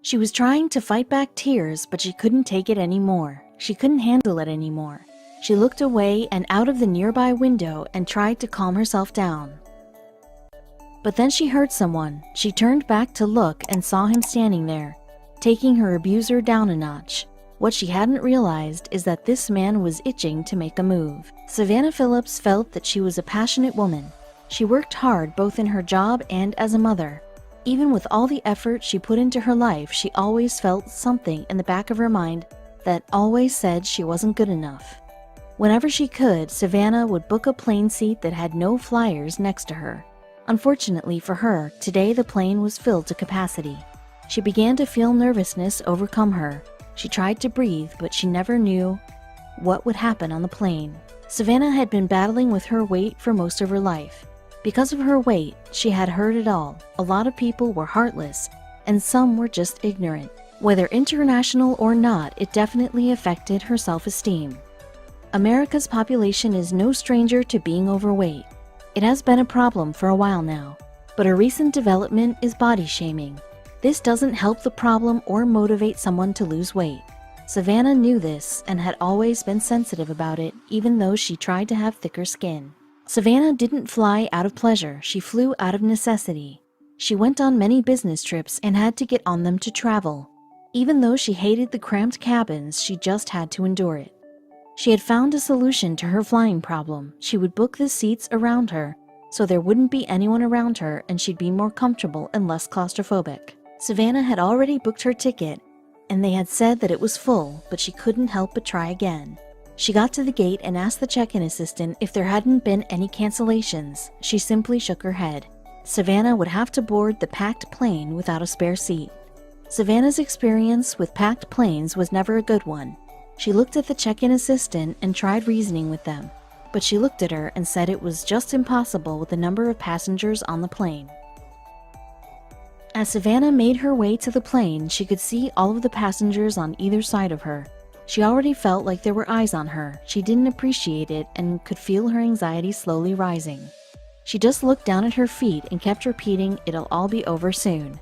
She was trying to fight back tears, but she couldn't take it anymore. She couldn't handle it anymore. She looked away and out of the nearby window and tried to calm herself down. But then she heard someone. She turned back to look and saw him standing there, taking her abuser down a notch. What she hadn't realized is that this man was itching to make a move. Savannah Phillips felt that she was a passionate woman. She worked hard both in her job and as a mother. Even with all the effort she put into her life, she always felt something in the back of her mind that always said she wasn't good enough. Whenever she could, Savannah would book a plane seat that had no flyers next to her. Unfortunately for her, today the plane was filled to capacity. She began to feel nervousness overcome her. She tried to breathe, but she never knew what would happen on the plane. Savannah had been battling with her weight for most of her life. Because of her weight, she had heard it all. A lot of people were heartless, and some were just ignorant. Whether international or not, it definitely affected her self-esteem. America's population is no stranger to being overweight. It has been a problem for a while now, but a recent development is body shaming. This doesn't help the problem or motivate someone to lose weight. Savannah knew this and had always been sensitive about it, even though she tried to have thicker skin. Savannah didn't fly out of pleasure, she flew out of necessity. She went on many business trips and had to get on them to travel. Even though she hated the cramped cabins, she just had to endure it. She had found a solution to her flying problem. She would book the seats around her, so there wouldn't be anyone around her and she'd be more comfortable and less claustrophobic. Savannah had already booked her ticket, and they had said that it was full, but she couldn't help but try again. She got to the gate and asked the check-in assistant if there hadn't been any cancellations. She simply shook her head. Savannah would have to board the packed plane without a spare seat. Savannah's experience with packed planes was never a good one. She looked at the check-in assistant and tried reasoning with them, but she looked at her and said it was just impossible with the number of passengers on the plane. As Savannah made her way to the plane, she could see all of the passengers on either side of her. She already felt like there were eyes on her. She didn't appreciate it and could feel her anxiety slowly rising. She just looked down at her feet and kept repeating, "It'll all be over soon."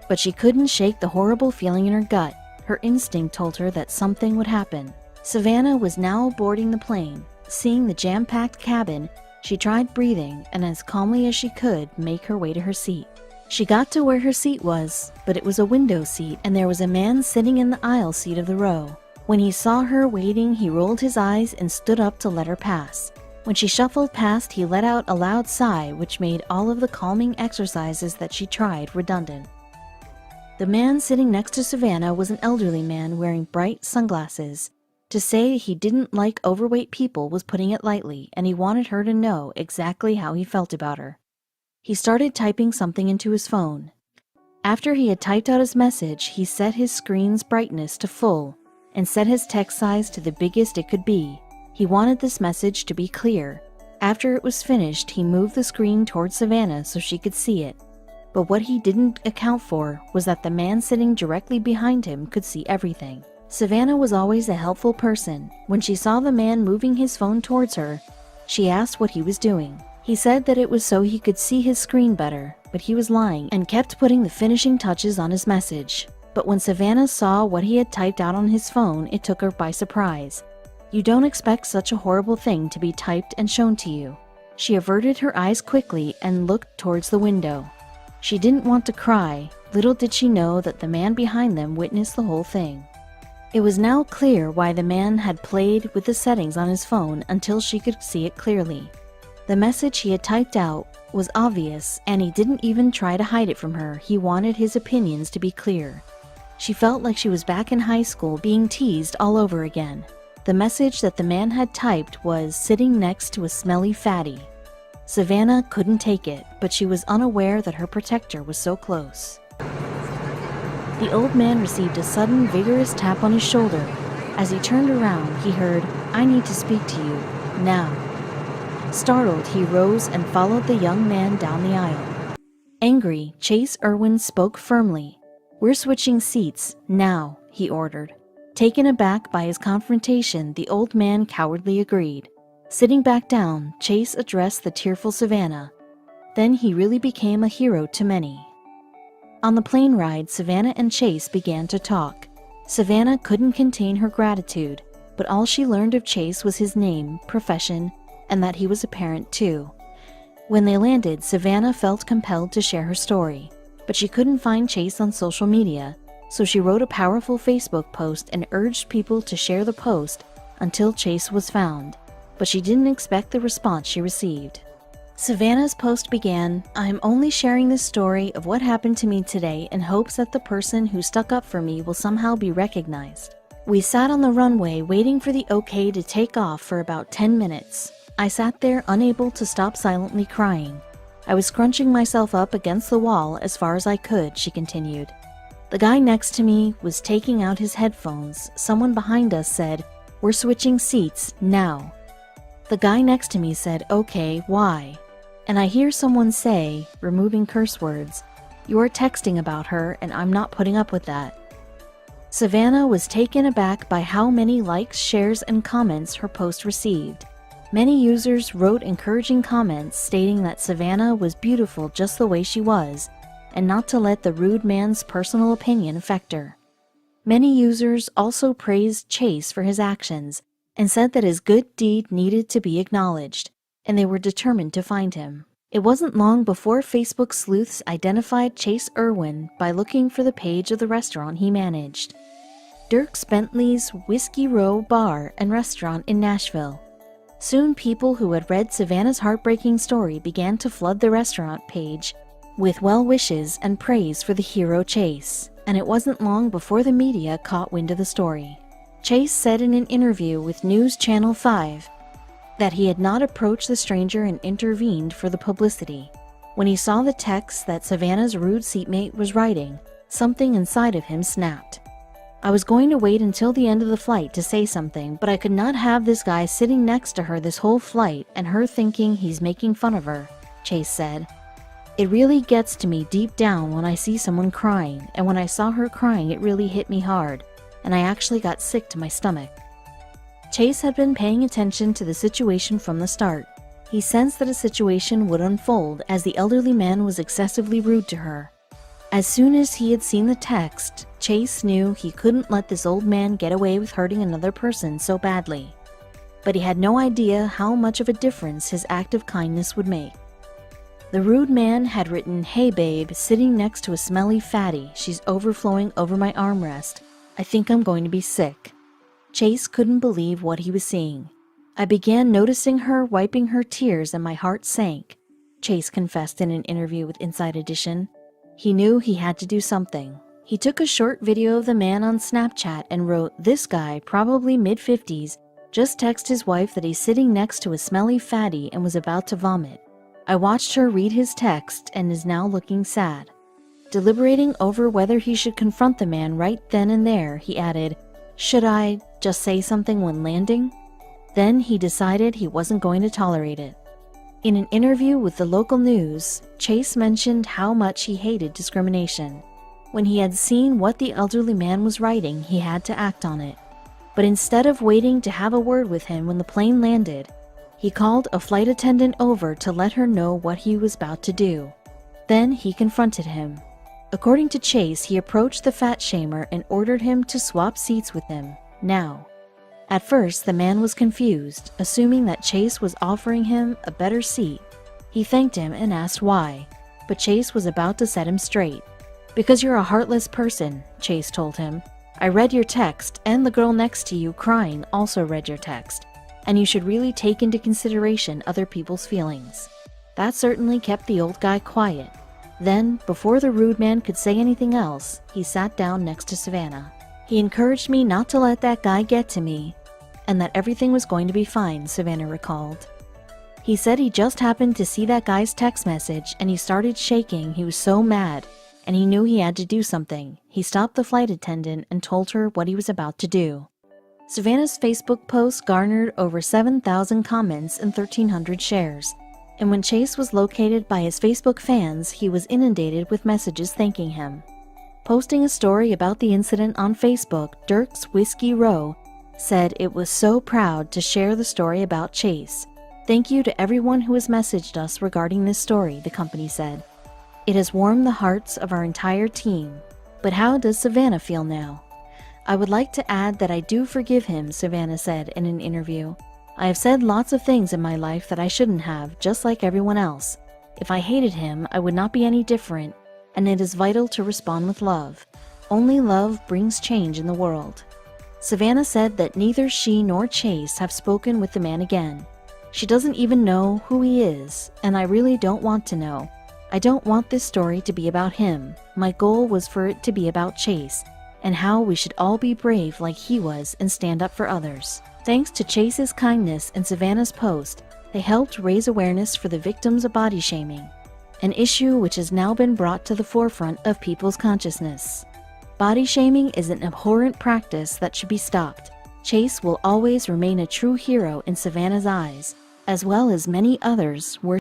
But she couldn't shake the horrible feeling in her gut. Her instinct told her that something would happen. Savannah was now boarding the plane. Seeing the jam-packed cabin, she tried breathing and as calmly as she could make her way to her seat. She got to where her seat was, but it was a window seat and there was a man sitting in the aisle seat of the row. When he saw her waiting, he rolled his eyes and stood up to let her pass. When she shuffled past, he let out a loud sigh, which made all of the calming exercises that she tried redundant. The man sitting next to Savannah was an elderly man wearing bright sunglasses. To say he didn't like overweight people was putting it lightly, and he wanted her to know exactly how he felt about her. He started typing something into his phone. After he had typed out his message, he set his screen's brightness to full and set his text size to the biggest it could be. He wanted this message to be clear. After it was finished, he moved the screen towards Savannah so she could see it. But what he didn't account for was that the man sitting directly behind him could see everything. Savannah was always a helpful person. When she saw the man moving his phone towards her, she asked what he was doing. He said that it was so he could see his screen better, but he was lying and kept putting the finishing touches on his message. But when Savannah saw what he had typed out on his phone, it took her by surprise. You don't expect such a horrible thing to be typed and shown to you. She averted her eyes quickly and looked towards the window. She didn't want to cry. Little did she know that the man behind them witnessed the whole thing. It was now clear why the man had played with the settings on his phone until she could see it clearly. The message he had typed out was obvious, and he didn't even try to hide it from her. He wanted his opinions to be clear. She felt like she was back in high school being teased all over again. The message that the man had typed was sitting next to a smelly fatty. Savannah couldn't take it, but she was unaware that her protector was so close. The old man received a sudden, vigorous tap on his shoulder. As he turned around, he heard, "I need to speak to you, now." Startled, he rose and followed the young man down the aisle. Angry, Chase Irwin spoke firmly. "We're switching seats, now," he ordered. Taken aback by his confrontation, the old man cowardly agreed. Sitting back down, Chase addressed the tearful Savannah. Then he really became a hero to many. On the plane ride, Savannah and Chase began to talk. Savannah couldn't contain her gratitude, but all she learned of Chase was his name, profession, and that he was a parent too. When they landed, Savannah felt compelled to share her story, but she couldn't find Chase on social media, so she wrote a powerful Facebook post and urged people to share the post until Chase was found, but she didn't expect the response she received. Savannah's post began, "I'm only sharing this story of what happened to me today in hopes that the person who stuck up for me will somehow be recognized. We sat on the runway waiting for the okay to take off for about 10 minutes. I sat there unable to stop silently crying. I was scrunching myself up against the wall as far as I could," she continued. "The guy next to me was taking out his headphones. Someone behind us said, 'We're switching seats, now.' The guy next to me said, 'Okay, why?' And I hear someone say, removing curse words, 'You are texting about her and I'm not putting up with that.'" Savannah was taken aback by how many likes, shares, and comments her post received. Many users wrote encouraging comments stating that Savannah was beautiful just the way she was, and not to let the rude man's personal opinion affect her. Many users also praised Chase for his actions and said that his good deed needed to be acknowledged, and they were determined to find him. It wasn't long before Facebook sleuths identified Chase Irwin by looking for the page of the restaurant he managed. Dierks Bentley's Whiskey Row Bar and Restaurant in Nashville. Soon people who had read Savannah's heartbreaking story began to flood the restaurant page with well wishes and praise for the hero Chase, and it wasn't long before the media caught wind of the story. Chase said in an interview with News Channel 5 that he had not approached the stranger and intervened for the publicity. When he saw the text that Savannah's rude seatmate was writing, something inside of him snapped. "I was going to wait until the end of the flight to say something, but I could not have this guy sitting next to her this whole flight and her thinking he's making fun of her," Chase said. "It really gets to me deep down when I see someone crying, and when I saw her crying it really hit me hard, and I actually got sick to my stomach." Chase had been paying attention to the situation from the start. He sensed that a situation would unfold as the elderly man was excessively rude to her. As soon as he had seen the text, Chase knew he couldn't let this old man get away with hurting another person so badly. But he had no idea how much of a difference his act of kindness would make. The rude man had written, "Hey babe, sitting next to a smelly fatty. She's overflowing over my armrest. I think I'm going to be sick." Chase couldn't believe what he was seeing. "I began noticing her wiping her tears and my heart sank," Chase confessed in an interview with Inside Edition. He knew he had to do something. He took a short video of the man on Snapchat and wrote, "This guy, probably mid-50s, just texted his wife that he's sitting next to a smelly fatty and was about to vomit. I watched her read his text and is now looking sad." Deliberating over whether he should confront the man right then and there, he added, "Should I just say something when landing?" Then he decided he wasn't going to tolerate it. In an interview with the local news, Chase mentioned how much he hated discrimination. When he had seen what the elderly man was writing, he had to act on it. But instead of waiting to have a word with him when the plane landed, he called a flight attendant over to let her know what he was about to do. Then he confronted him. According to Chase, he approached the fat shamer and ordered him to swap seats with him, now. At first, the man was confused, assuming that Chase was offering him a better seat. He thanked him and asked why, but Chase was about to set him straight. "Because you're a heartless person," Chase told him. "I read your text, and the girl next to you crying also read your text, and you should really take into consideration other people's feelings." That certainly kept the old guy quiet. Then, before the rude man could say anything else, he sat down next to Savannah. "He encouraged me not to let that guy get to me, and that everything was going to be fine," Savannah recalled. He said he just happened to see that guy's text message and he started shaking. He was so mad, and he knew he had to do something. He stopped the flight attendant and told her what he was about to do. Savannah's Facebook post garnered over 7,000 comments and 1,300 shares, and when Chase was located by his Facebook fans, he was inundated with messages thanking him. Posting a story about the incident on Facebook, Dierks Whiskey Row said it was so proud to share the story about Chase. "Thank you to everyone who has messaged us regarding this story," the company said. It has warmed the hearts of our entire team. But how does Savannah feel now? I would like to add that I do forgive him, Savannah said in an interview. I have said lots of things in my life that I shouldn't have, just like everyone else. If I hated him, I would not be any different, and it is vital to respond with love. Only love brings change in the world. Savannah said that neither she nor Chase have spoken with the man again. She doesn't even know who he is, and I really don't want to know. I don't want this story to be about him. My goal was for it to be about Chase, and how we should all be brave like he was and stand up for others. Thanks to Chase's kindness and Savannah's post, they helped raise awareness for the victims of body shaming, an issue which has now been brought to the forefront of people's consciousness. Body shaming is an abhorrent practice that should be stopped. Chase will always remain a true hero in Savannah's eyes, as well as many others were.